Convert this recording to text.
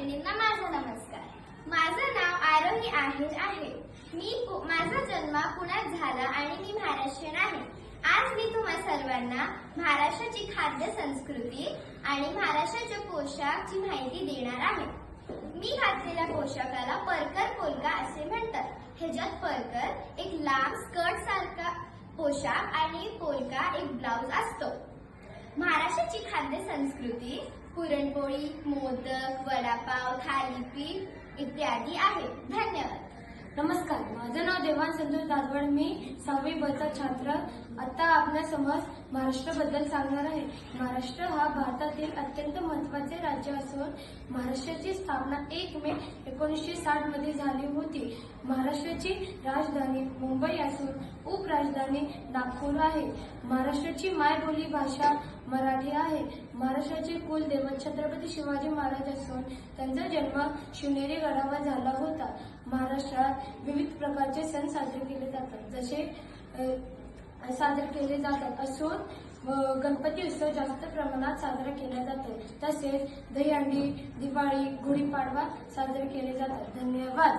मैत्रिणींना माझा नमस्कार। माझं नाव आरोही आहे। माझा जन्म पुण्यात झाला आणि मी महाराष्ट्रीयन आहे। आज मी तुम्हा सर्वांना महाराष्ट्राची खाद्य संस्कृती आणि महाराष्ट्राच्या पोशाखाची माहिती देणार आहे। मी घातलेल्या पोशाखाला परकर पोलका असे म्हणतात। ह्याच्यात परकर एक लांब स्कर्ट सारखा पोशाख आणि पोलका एक ब्लाउज असतो। महाराष्ट्राची खाद्य संस्कृती पुरणपोळी, मोदक, वडापाव, थालीपीठ इत्यादी आहे। धन्यवाद। नमस्कार, माझं नाव देवान संतोष दादवड। मी 6वी ब चा छात्र। आता आपल्यासमोर महाराष्ट्राबद्दल सांगणार आहे। महाराष्ट्र हा भारतातील अत्यंत महत्त्वाचे राज्य असून महाराष्ट्राची स्थापना 1 मे 1960 मध्ये झाली होती। महाराष्ट्राची राजधानी मुंबई असून उपराजधानी नागपूर आहे। महाराष्ट्राची मायबोली भाषा मराठी आहे। महाराष्ट्राचे कुलदैवत छत्रपती शिवाजी महाराज असून त्यांचा जन्म शिवनेरी गडावर झाला होता। महाराष्ट्रात विविध प्रकारचे सण साजरे केले जातात असून गणपती उत्सव जास्त प्रमाणात साजरा केला जातो। तसेच दहीहंडी, दिवाळी, गुढीपाडवा साजरे केले जातात। धन्यवाद।